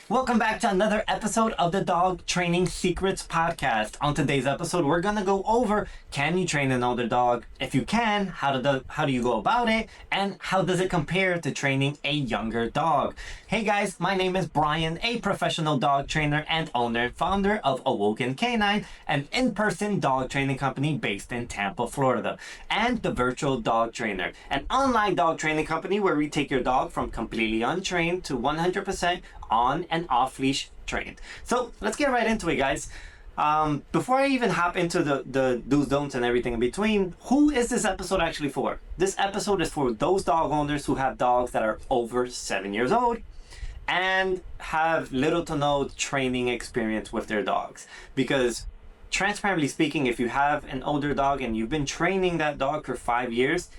Welcome back to another episode of the Dog Training Secrets Podcast. On today's episode, we're gonna go over: can you train an older dog? If you can, how do you go about it? And how does it compare to training a younger dog? Hey guys, my name is Brian, a professional dog trainer and owner and founder of Awoken K9, an in-person dog training company based in Tampa, Florida, and the Virtual Dog Trainer, an online dog training company where we take your dog from completely untrained to 100% on and off leash trained. So let's get right into it, guys. Before I even hop into the do's, don'ts, and everything in between, who is this episode actually for? This episode is for those dog owners who have dogs that are over 7 years old and have little to no training experience with their dogs. Because transparently speaking, if you have an older dog and you've been training that dog for 5 years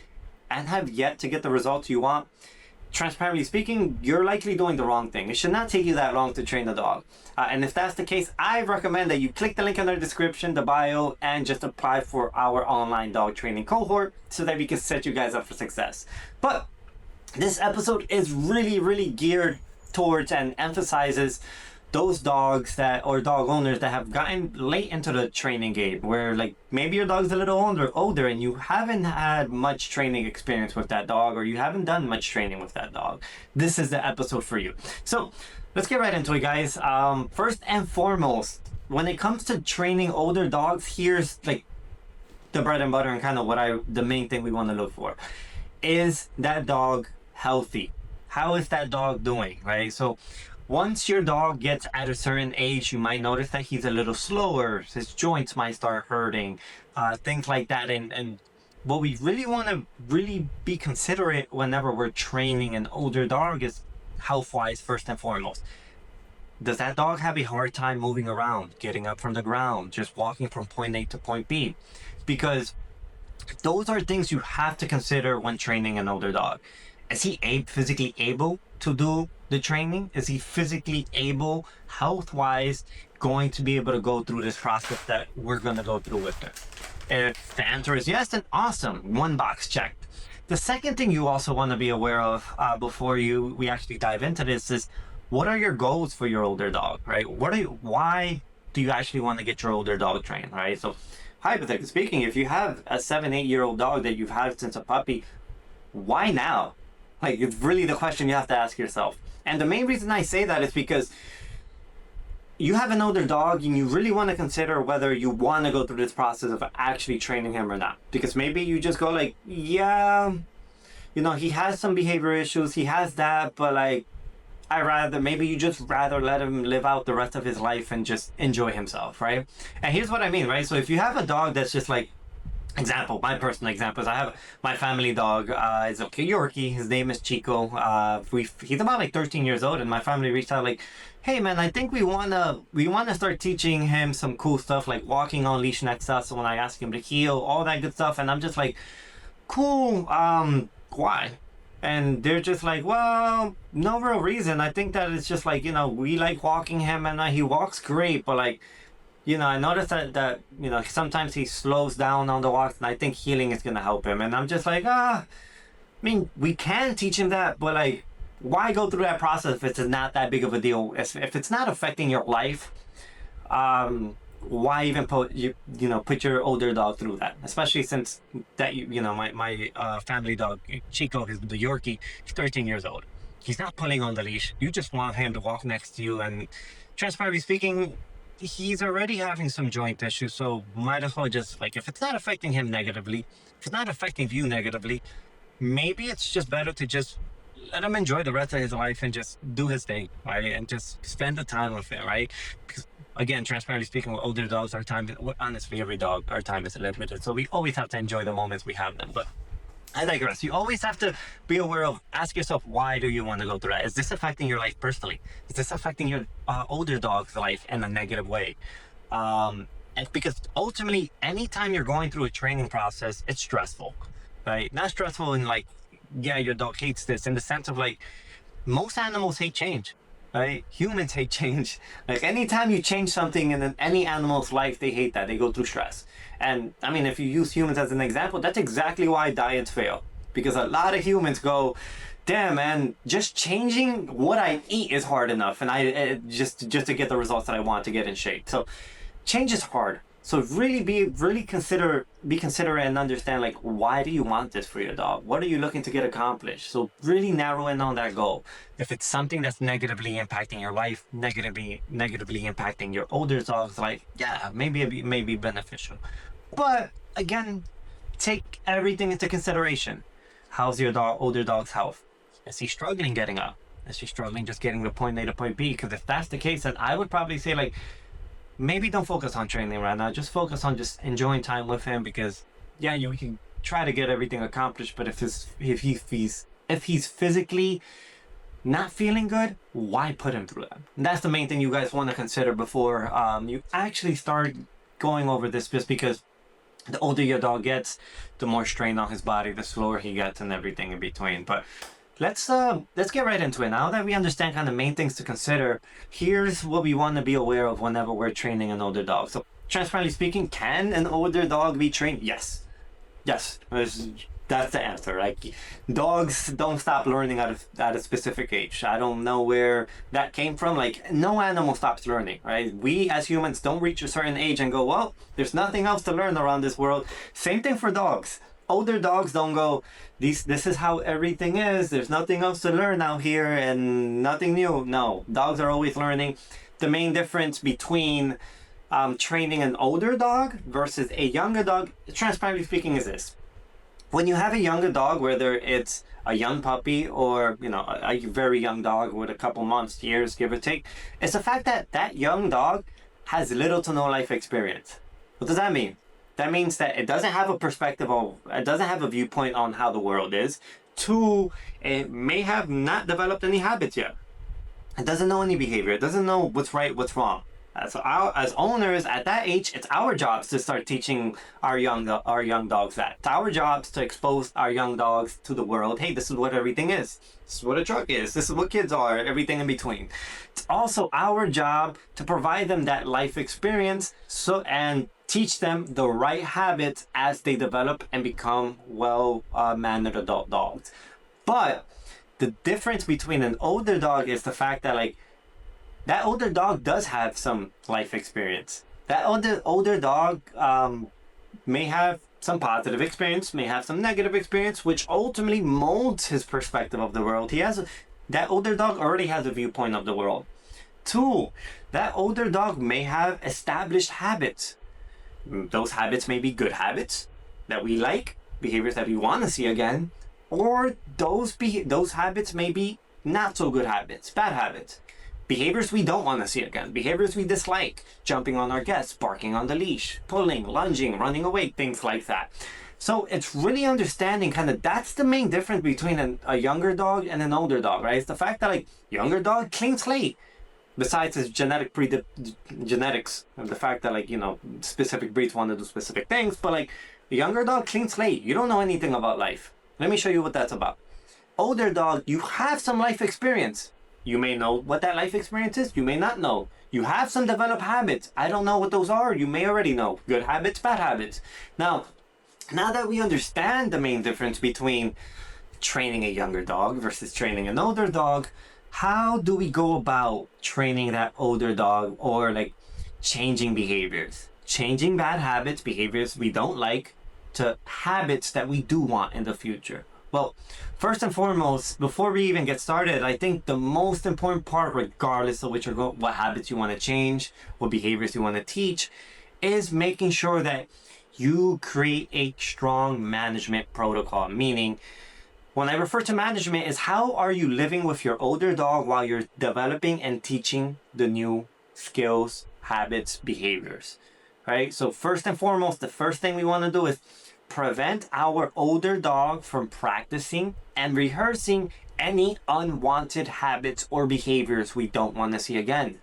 and have yet to get the results you want, transparently speaking, you're likely doing the wrong thing. It should not take you that long to train a dog. And if that's the case, I recommend that you click the link in the description, the bio, and just apply for our online dog training cohort so that we can set you guys up for success. But this episode is really geared towards and emphasizes those dogs that, or dog owners that have gotten late into the training game, where like maybe your dog's a little older and you haven't had much training experience with that dog, or you haven't done much training with that dog. This is the episode for you. So let's get right into it, guys. First and foremost, when it comes to training older dogs, here's like the bread and butter and kind of the main thing we want to look for. Is that dog healthy? How is that dog doing, right? So once your dog gets at a certain age, you might notice that he's a little slower, his joints might start hurting, things like that. And what we really want to be considerate whenever we're training an older dog is health-wise, first and foremost. Does that dog have a hard time moving around, getting up from the ground, just walking from point A to point B? Because those are things you have to consider when training an older dog. Is he physically able to do the training? Is he physically able, health-wise, going to be able to go through this process that we're going to go through with him? If the answer is yes, then awesome. One box checked. The second thing you also want to be aware of before we actually dive into this is, what are your goals for your older dog, right? Why do you actually want to get your older dog trained, right? So hypothetically speaking, if you have a 7-8-year-old dog that you've had since a puppy, why now? Like, it's really the question you have to ask yourself. And the main reason I say that is because you have an older dog and you really want to consider whether you want to go through this process of actually training him or not. Because maybe you just go like, yeah, he has some behavior issues, he has that, but like, maybe you just rather let him live out the rest of his life and just enjoy himself, right? And here's what I mean, right? So if you have a dog that's just like, my personal example is I have my family dog, is a Yorkie. His name is Chico. He's about like 13 years old, and my family reached out like, hey man, I think we wanna start teaching him some cool stuff like walking on leash next to us when I ask him to heel, all that good stuff. And I'm just like, cool, why? And they're just like, well, no real reason. I think that it's just like, we like walking him and he walks great, but like, I noticed that sometimes he slows down on the walks, and I think healing is going to help him. And I'm just like, we can teach him that, but like, why go through that process if it's not that big of a deal? If it's not affecting your life, why even put your older dog through that? Especially since that, my family dog, Chico, is the Yorkie, he's 13 years old. He's not pulling on the leash. You just want him to walk next to you, and transparently speaking, he's already having some joint issues, so might as well just, like, if it's not affecting him negatively, if it's not affecting you negatively, maybe it's just better to just let him enjoy the rest of his life and just do his thing, right? And just spend the time with him, right? Because again, transparently speaking, with older dogs, honestly, every dog, our time is limited, so we always have to enjoy the moments we have them. But I digress. You always have to be aware of, ask yourself, why do you want to go through that? Is this affecting your life personally? Is this affecting your older dog's life in a negative way? And because ultimately, anytime you're going through a training process, it's stressful, right? Not stressful in like, yeah, your dog hates this, in the sense of like, most animals hate change, right? Humans hate change. Like, anytime you change something in any animal's life, they hate that. They go through stress. And I mean, if you use humans as an example, that's exactly why diets fail. because a lot of humans go, damn man, just changing what I eat is hard enough, and just to get the results that I want to get in shape. So change is hard. So really considerate and understand, like, why do you want this for your dog? What are you looking to get accomplished? So really narrow in on that goal. If it's something that's negatively impacting your life, negatively impacting your older dog's life, yeah, maybe it may be beneficial. But again, take everything into consideration. How's your older dog's health? Is he struggling getting up? Is he struggling just getting to point A to point B? Because if that's the case, then I would probably say, like, maybe don't focus on training right now. Just focus on just enjoying time with him, because yeah, we can try to get everything accomplished, but if he's physically not feeling good, why put him through that? And that's the main thing you guys want to consider before you actually start going over this, just because the older your dog gets, the more strain on his body, the slower he gets, and everything in between. But let's get right into it. Now that we understand kind of main things to consider, here's what we want to be aware of whenever we're training an older dog. So, transparently speaking, can an older dog be trained? Yes. That's the answer. Like, dogs don't stop learning at a specific age. I don't know where that came from. Like, no animal stops learning, right? We as humans don't reach a certain age and go, well, there's nothing else to learn around this world. Same thing for dogs. Older dogs don't go, this is how everything is, there's nothing else to learn out here and nothing new. No, dogs are always learning. The main difference between training an older dog versus a younger dog, transparently speaking, is this. When you have a younger dog, whether it's a young puppy or, you know, a very young dog with a couple months, years, give or take, it's the fact that that young dog has little to no life experience. What does that mean? That means that it doesn't have a perspective it doesn't have a viewpoint on how the world is. Two, it may have not developed any habits yet. It doesn't know any behavior. It doesn't know what's right, what's wrong. So as owners at that age, it's our jobs to start teaching our young dogs that. It's our jobs to expose our young dogs to the world. Hey, this is what everything is. This is what a truck is. This is what kids are. Everything in between. It's also our job to provide them that life experience and teach them the right habits as they develop and become well-mannered adult dogs. But the difference between an older dog is the fact that, like, that older dog does have some life experience. That older dog may have some positive experience, may have some negative experience, which ultimately molds his perspective of the world. That older dog already has a viewpoint of the world. Two, that older dog may have established habits. Those habits may be good habits that we like, behaviors that we want to see again, or those habits may be not so good habits, bad habits. Behaviors we don't want to see again, behaviors we dislike, jumping on our guests, barking on the leash, pulling, lunging, running away, things like that. So it's really understanding that's the main difference between a younger dog and an older dog, right? It's the fact that, like, younger dog, clean slate. Besides his genetics, and the fact that, like, you know, specific breeds want to do specific things, but, like, a younger dog, clean slate. You don't know anything about life. Let me show you what that's about. Older dog, you have some life experience. You may know what that life experience is. You may not know. You have some developed habits. I don't know what those are. You may already know. Good habits, bad habits. Now that we understand the main difference between training a younger dog versus training an older dog, how do we go about training that older dog, or, like, changing behaviors? Changing bad habits, behaviors we don't like, to habits that we do want in the future. Well, first and foremost, before we even get started, I think the most important part, regardless of what habits you want to change, what behaviors you want to teach, is making sure that you create a strong management protocol. Meaning, when I refer to management, is how are you living with your older dog while you're developing and teaching the new skills, habits, behaviors, right? So first and foremost, the first thing we want to do is prevent our older dog from practicing and rehearsing any unwanted habits or behaviors we don't want to see again.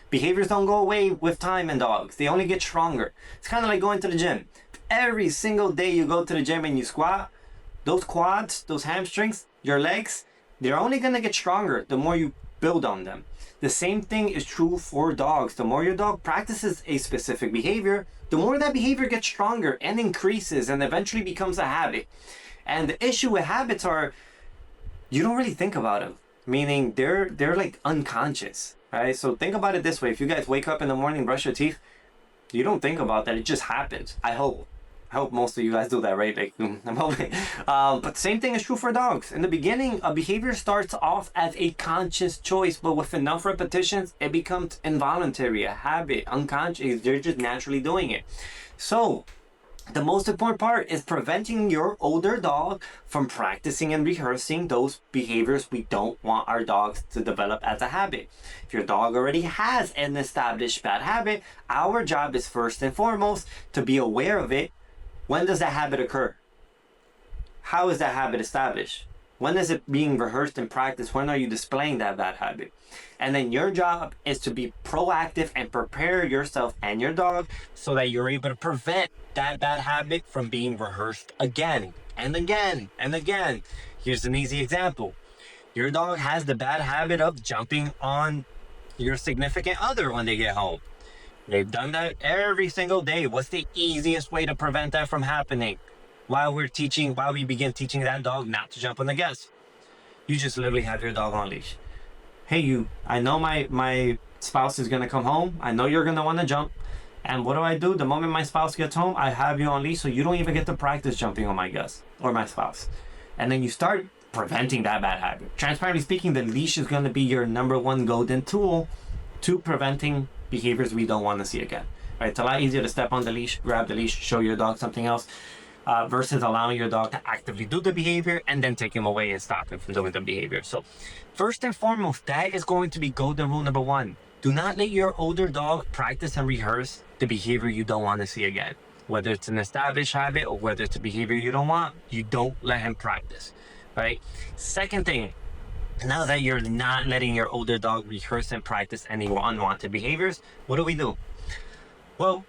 Behaviors don't go away with time in dogs. They only get stronger. It's kind of like going to the gym. Every single day you go to the gym and you squat, those quads, those hamstrings, your legs, they're only going to get stronger the more you build on them. The same thing is true for dogs. The more your dog practices a specific behavior, the more that behavior gets stronger and increases and eventually becomes a habit. And the issue with habits are you don't really think about them, meaning they're like unconscious, right? So think about it this way: if you guys wake up in the morning, brush your teeth, you don't think about that. It just happens. I hope most of you guys do that, right? Like, I'm hoping. But the same thing is true for dogs. In the beginning, a behavior starts off as a conscious choice, but with enough repetitions, it becomes involuntary, a habit, unconscious. They're just naturally doing it. So the most important part is preventing your older dog from practicing and rehearsing those behaviors we don't want our dogs to develop as a habit. If your dog already has an established bad habit, our job is first and foremost to be aware of it. When does that habit occur? How is that habit established? When is it being rehearsed and practiced? When are you displaying that bad habit? And then your job is to be proactive and prepare yourself and your dog so that you're able to prevent that bad habit from being rehearsed again and again and again. Here's an easy example. Your dog has the bad habit of jumping on your significant other when they get home. They've done that every single day. What's the easiest way to prevent that from happening? While we begin teaching that dog not to jump on the guest, you just literally have your dog on leash. Hey, you, I know my spouse is gonna come home. I know you're gonna wanna jump. And what do? The moment my spouse gets home, I have you on leash so you don't even get to practice jumping on my guest or my spouse. And then you start preventing that bad habit. Transparently speaking, the leash is gonna be your number one golden tool to preventing behaviors we don't want to see again. Right? It's a lot easier to step on the leash, grab the leash, show your dog something else, versus allowing your dog to actively do the behavior and then take him away and stop him from doing the behavior. So first and foremost, that is going to be golden rule number one. Do not let your older dog practice and rehearse the behavior you don't want to see again. Whether it's an established habit or whether it's a behavior you don't want, you don't let him practice. Right? Second thing, now that you're not letting your older dog rehearse and practice any unwanted behaviors, what do? Well,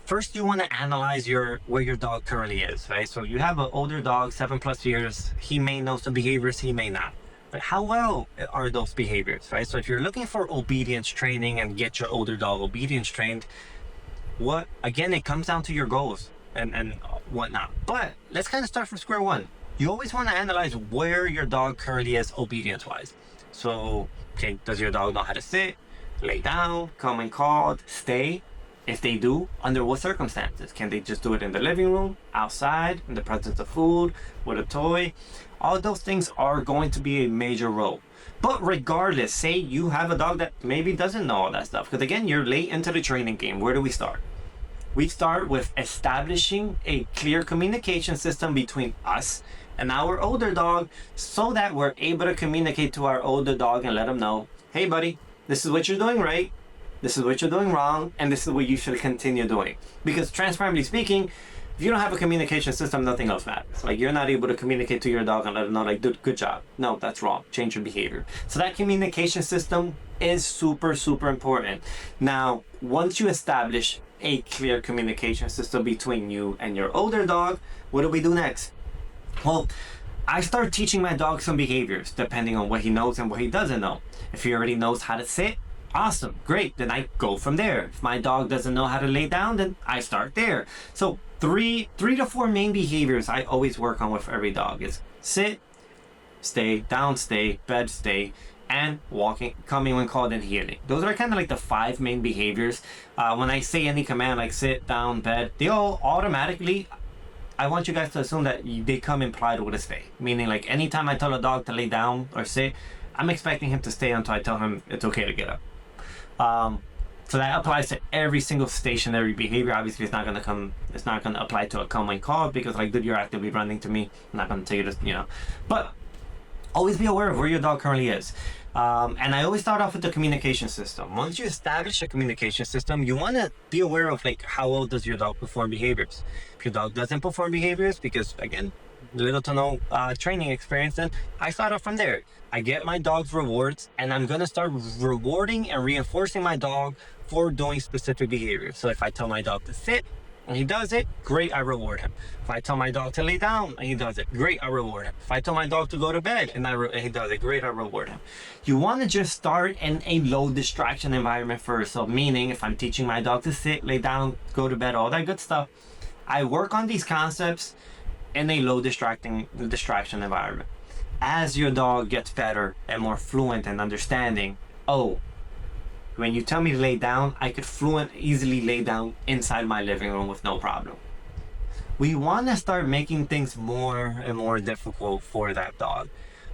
first you want to analyze where your dog currently is, right? So you have an older dog, 7+ years. He may know some behaviors, he may not. But how well are those behaviors, right? So if you're looking for obedience training and get your older dog obedience trained, again, it comes down to your goals and whatnot. But let's kind of start from square one. You always want to analyze where your dog currently is obedience-wise. So, okay, does your dog know how to sit, lay down, come and called, stay? If they do, under what circumstances? Can they just do it in the living room, outside, in the presence of food, with a toy? All those things are going to be a major role. But regardless, say you have a dog that maybe doesn't know all that stuff. Because again, you're late into the training game. Where do we start? We start with establishing a clear communication system between us and our older dog so that we're able to communicate to our older dog and let him know, hey buddy, this is what you're doing right, this is what you're doing wrong, and this is what you should continue doing. Because transparently speaking, if you don't have a communication system, nothing else matters. Like, you're not able to communicate to your dog and let him know, like, dude, good job. No, that's wrong. Change your behavior. So that communication system is super, super important. Now, once you establish a clear communication system between you and your older dog, what do we do next? Well, I start teaching my dog some behaviors depending on what he knows and what he doesn't know. If he already knows how to sit, awesome, great, then I go from there. If my dog doesn't know how to lay down, then I start there. So three to four main behaviors I always work on with every dog is sit, stay, down, stay, bed, stay, and walking, coming when called, and healing. Those are kind of like the 5 main behaviors. When I say any command like sit, down, bed, they all automatically, I want you guys to assume that they come implied with a stay. Meaning, like, anytime I tell a dog to lay down or sit, I'm expecting him to stay until I tell him it's okay to get up. So that applies to every single stationary behavior. Obviously, it's not gonna apply to a come when called because, like, dude, you're actively running to me. I'm not gonna tell you this, But always be aware of where your dog currently is. And I always start off with the communication system. Once you establish a communication system, you want to be aware of, like, how well does your dog perform behaviors. If your dog doesn't perform behaviors, because again, little to no training experience, then I start off from there. I get my dog's rewards, and I'm gonna start rewarding and reinforcing my dog for doing specific behaviors. So if I tell my dog to sit and he does it, great, I reward him. If I tell my dog to lay down and he does it, great, I reward him. If I tell my dog to go to bed and he does it, great, I reward him. You want to just start in a low distraction environment first. So meaning, if I'm teaching my dog to sit, lay down, go to bed, all that good stuff, I work on these concepts in a low distraction environment. As your dog gets better and more fluent and understanding, oh, when you tell me to lay down, I could easily lay down inside my living room with no problem. We want to start making things more and more difficult for that dog.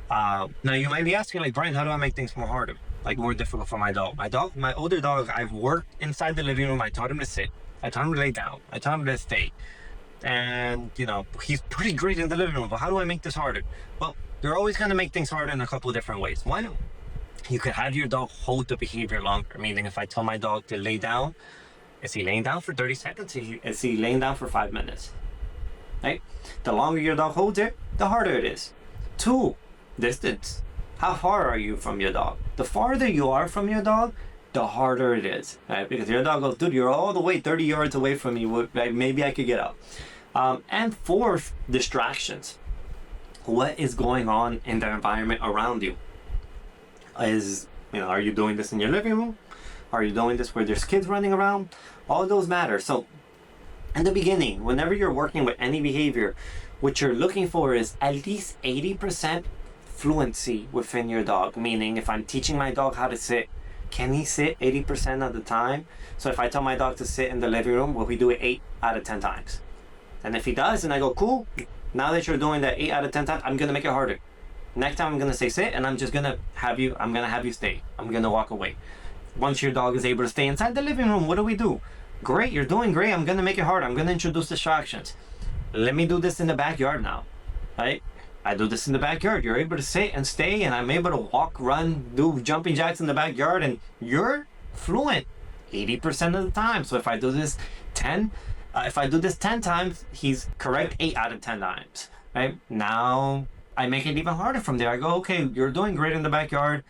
Now you might be asking, like, Brian, how do I make things more harder? Like more difficult for my dog? My older dog, I've worked inside the living room. I taught him to sit. I taught him to lay down. I taught him to stay. And, he's pretty great in the living room. But how do I make this harder? Well, you're always going to make things harder in a couple of different ways. One, you could have your dog hold the behavior longer. Meaning if I tell my dog to lay down, is he laying down for 30 seconds? Is he laying down for 5 minutes? Right? The longer your dog holds it, the harder it is. Two, distance. How far are you from your dog? The farther you are from your dog, the harder it is. Right? Because your dog goes, dude, you're all the way 30 yards away from me. Maybe I could get up. And fourth, distractions. What is going on in the environment around you? Are you doing this in your living room? Are you doing this where there's kids running around? All those matter. So in the beginning, whenever you're working with any behavior, what you're looking for is at least 80% fluency within your dog. Meaning if I'm teaching my dog how to sit, can he sit 80% of the time? So if I tell my dog to sit in the living room, will he do it 8 out of 10 times? And if he does, and I go, cool, now that you're doing that 8 out of 10 times, I'm gonna make it harder. Next time I'm gonna say sit, and I'm gonna have you stay. I'm gonna walk away. Once your dog is able to stay inside the living room, what do we do? Great, you're doing great. I'm gonna make it hard. I'm gonna introduce distractions. Let me do this in the backyard now, right? I do this in the backyard. You're able to sit and stay, and I'm able to walk, run, do jumping jacks in the backyard, and you're fluent 80% of the time. So if I do this 10 times, he's correct 8 out of 10 times, right? Now I make it even harder from there. I go, okay, you're doing great in the backyard.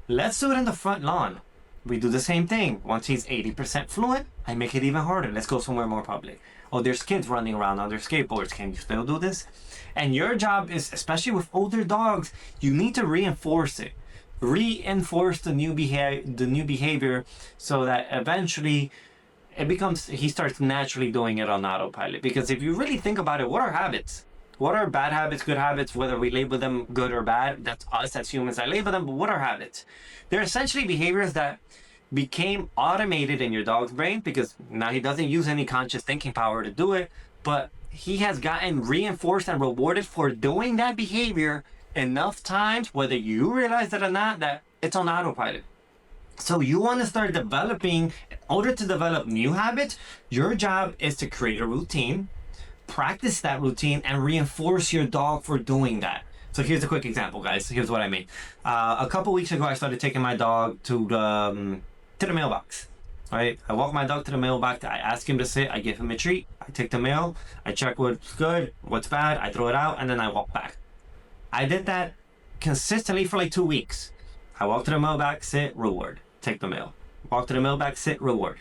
Let's do it in the front lawn. We do the same thing. Once he's 80% fluent, I make it even harder. Let's go somewhere more public. Oh, there's kids running around on their skateboards. Can you still do this? And your job is, especially with older dogs, you need to reinforce it. Reinforce the new behavior so that eventually he starts naturally doing it on autopilot. Because if you really think about it, what are habits? What are bad habits, good habits, whether we label them good or bad? That's us as humans that label them, but what are habits? They're essentially behaviors that became automated in your dog's brain because now he doesn't use any conscious thinking power to do it, but he has gotten reinforced and rewarded for doing that behavior enough times, whether you realize it or not, that it's on autopilot. So you want to start developing, in order to develop new habits, your job is to create a routine, practice that routine, and reinforce your dog for doing that. So here's a quick example, guys. Here's what I mean. A couple weeks ago, I started taking my dog to the mailbox. Right? I walk my dog to the mailbox. I ask him to sit. I give him a treat. I take the mail. I check what's good, what's bad. I throw it out, and then I walk back. I did that consistently for like 2 weeks. I walk to the mailbox, sit, reward. Take the mail. Walk to the mailbox, sit, reward.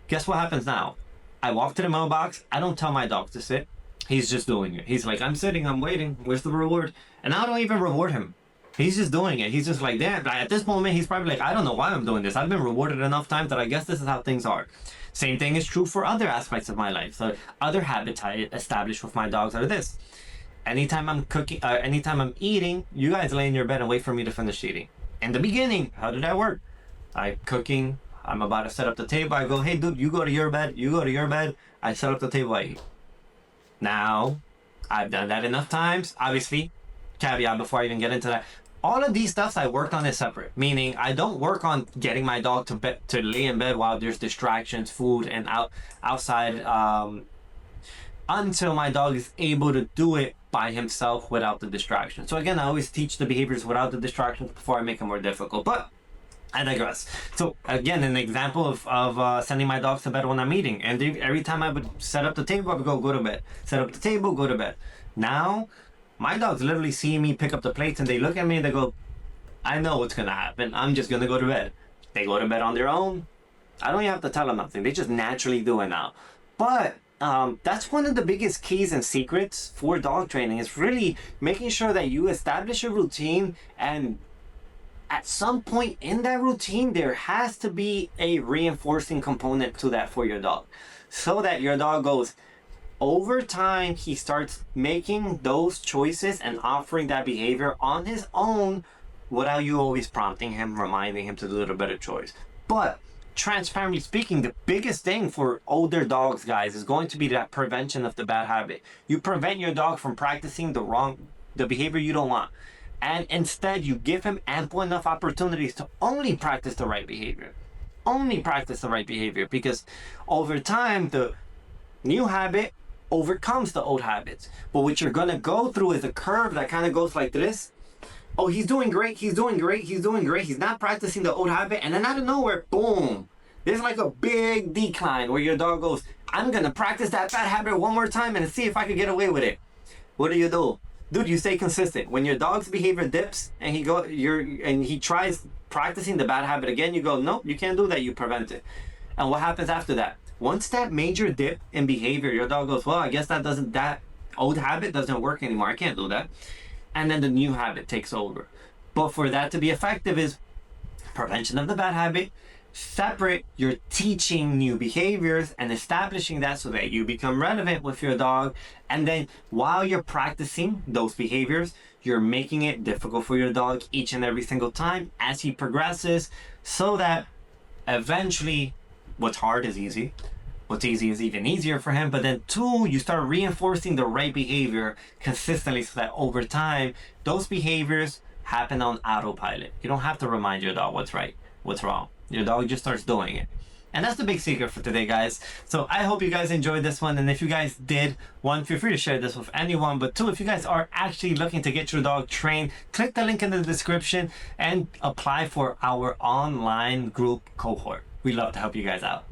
Guess what happens now? I walk to the mailbox. I don't tell my dog to sit. He's just doing it. He's like, I'm sitting, I'm waiting. Where's the reward? And I don't even reward him. He's just doing it. He's just like, damn. At this moment, he's probably like, I don't know why I'm doing this. I've been rewarded enough times that I guess this is how things are. Same thing is true for other aspects of my life. So other habits I established with my dogs are this. Anytime I'm cooking, anytime I'm eating, you guys lay in your bed and wait for me to finish eating. In the beginning, how did that work? I'm cooking. I'm about to set up the table. I go, hey, dude, you go to your bed. You go to your bed. I set up the table. I eat. Now, I've done that enough times. Obviously, caveat before I even get into that. All of these stuffs I worked on is separate. Meaning, I don't work on getting my dog to lay in bed while there's distractions, food, and outside until my dog is able to do it by himself without the distraction. So again, I always teach the behaviors without the distractions before I make them more difficult. But I digress. So again, an example of sending my dogs to bed when I'm eating. And every time I would set up the table, I would go to bed. Set up the table, go to bed. Now, my dogs literally see me pick up the plates and they look at me and they go, I know what's going to happen. I'm just going to go to bed. They go to bed on their own. I don't even have to tell them nothing. They just naturally do it now. But that's one of the biggest keys and secrets for dog training is really making sure that you establish a routine, and at some point in that routine, there has to be a reinforcing component to that for your dog. So that your dog goes, over time, he starts making those choices and offering that behavior on his own without you always prompting him, reminding him to do a better choice. But transparently speaking, the biggest thing for older dogs, guys, is going to be that prevention of the bad habit. You prevent your dog from practicing the behavior you don't want. And instead, you give him ample enough opportunities to only practice the right behavior. Only practice the right behavior, because over time, the new habit overcomes the old habits. But what you're gonna go through is a curve that kind of goes like this. Oh, he's doing great, he's doing great, he's doing great. He's not practicing the old habit, and then out of nowhere, boom. There's like a big decline where your dog goes, I'm gonna practice that bad habit one more time and see if I can get away with it. What do? Dude, you stay consistent. When your dog's behavior dips and he tries practicing the bad habit again, you go, nope, you can't do that, you prevent it. And what happens after that? Once that major dip in behavior, your dog goes, well, I guess that old habit doesn't work anymore. I can't do that. And then the new habit takes over. But for that to be effective is prevention of the bad habit, separate your teaching new behaviors and establishing that so that you become relevant with your dog. And then while you're practicing those behaviors, you're making it difficult for your dog each and every single time as he progresses, so that eventually what's hard is easy. What's easy is even easier for him. But then two, you start reinforcing the right behavior consistently so that over time, those behaviors happen on autopilot. You don't have to remind your dog what's right, what's wrong. Your dog just starts doing it. And that's the big secret for today, guys. So I hope you guys enjoyed this one. And if you guys did, one, feel free to share this with anyone. But two, if you guys are actually looking to get your dog trained, click the link in the description and apply for our online group cohort. We'd love to help you guys out.